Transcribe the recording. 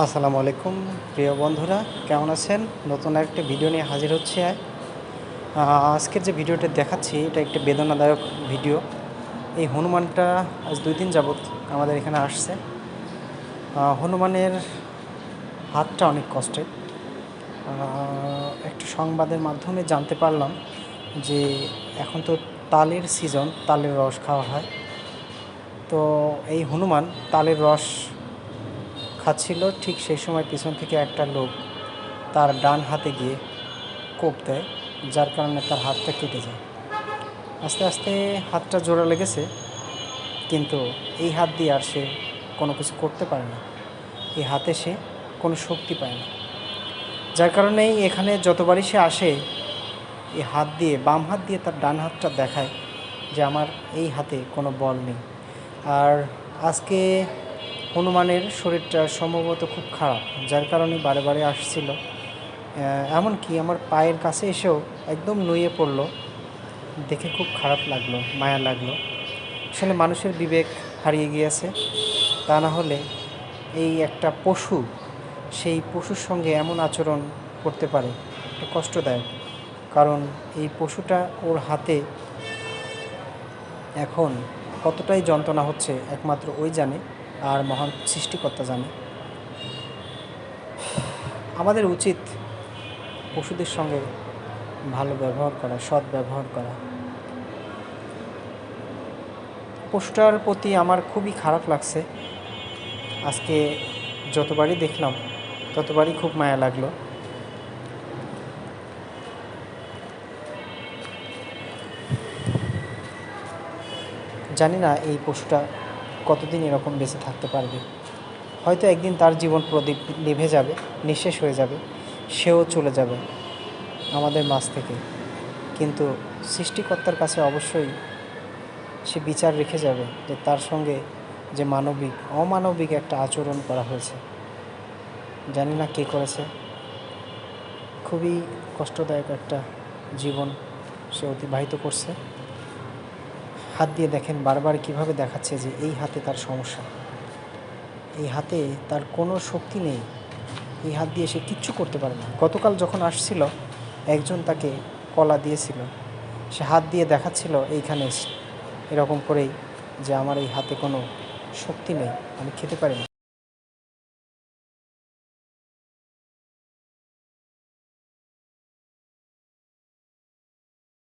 আসসালামু আলাইকুম প্রিয় বন্ধুরা, কেমন আছেন? নতুন একটা ভিডিও নিয়ে হাজির হচ্ছে। আজকের যে ভিডিওটা দেখাচ্ছি এটা একটা বেদনাদায়ক ভিডিও। এই হনুমানটা আজ 2 দিন যাবৎ আমাদের এখানে আসছে। হনুমানের হাতটা অনেক কষ্টের। একটা সংবাদের মাধ্যমে জানতে পারলাম যে এখন তো তালের সিজন, তালের রস খাওয়া হয়। তো এই হনুমান তালের রস খাচ্ছিল, ঠিক সেই সময় পিছন থেকে একটা লোক তার ডান হাতে গিয়ে কোপ দেয়, যার কারণে তার হাতটা কেটে যায়। আস্তে আস্তে হাতটা জোড়া লেগেছে, কিন্তু এই হাত দিয়ে আর সে কোনো কিছু করতে পারে না। এই হাতে সে কোনো শক্তি পায় না, যার কারণেই এখানে যতবারই সে আসে এই হাত দিয়ে, বাম হাত দিয়ে তার ডান হাতটা দেখায় যে আমার এই হাতে কোনো বল নেই। আর আজকে হনুমানের শরীরটা সম্ভবত খুব খারাপ, যার কারণে বারে বারে আসছিল। এমনকি আমার পায়ের কাছে এসেও একদম নুয়ে পড়লো। দেখে খুব খারাপ লাগলো, মায়া লাগলো। আসলে মানুষের বিবেক হারিয়ে গিয়েছে। তা না হলে এই একটা পশু, সেই পশুর সঙ্গে এমন আচরণ করতে পারে, এটা কষ্টদায়ক। কারণ এই পশুটা ওর হাতে এখন কতটাই যন্ত্রণা হচ্ছে একমাত্র ওই জানে, আর মহান সৃষ্টিকর্তা জানে। আমাদের উচিত পশুদের সঙ্গে ভালো ব্যবহার করা, সৎ ব্যবহার করা। পশুটার প্রতি আমার খুবই খারাপ লাগছে। আজকে যতবারই দেখলাম ততবারই খুব মায়া লাগলো। জানি না এই পশুটা কতদিন এরকম বেঁচে থাকতে পারবে। হয়তো একদিন তার জীবন প্রদীপ নিভে যাবে, নিঃশেষ হয়ে যাবে, সেও চলে যাবে আমাদের মাঝ থেকে। কিন্তু সৃষ্টিকর্তার কাছে অবশ্যই সে বিচার রেখে যাবে যে তার সঙ্গে যে অমানবিক একটা আচরণ করা হয়েছে। জানি না কে করেছে। খুবই কষ্টদায়ক একটা জীবন সে অতিবাহিত করছে। হাত দিয়ে দেখেন বারবার কিভাবে দেখাচ্ছে যে এই হাতে তার সমস্যা, এই হাতে তার কোনো শক্তি নেই, এই হাত দিয়ে সে কিচ্ছু করতে পারে না। গতকাল যখন আসছিল একজন তাকে কলা দিয়েছিল, সে হাত দিয়ে দেখাচ্ছিল এইখানে এরকম করেই যে আমার এই হাতে কোনো শক্তি নেই, আমি খেতে পারি না।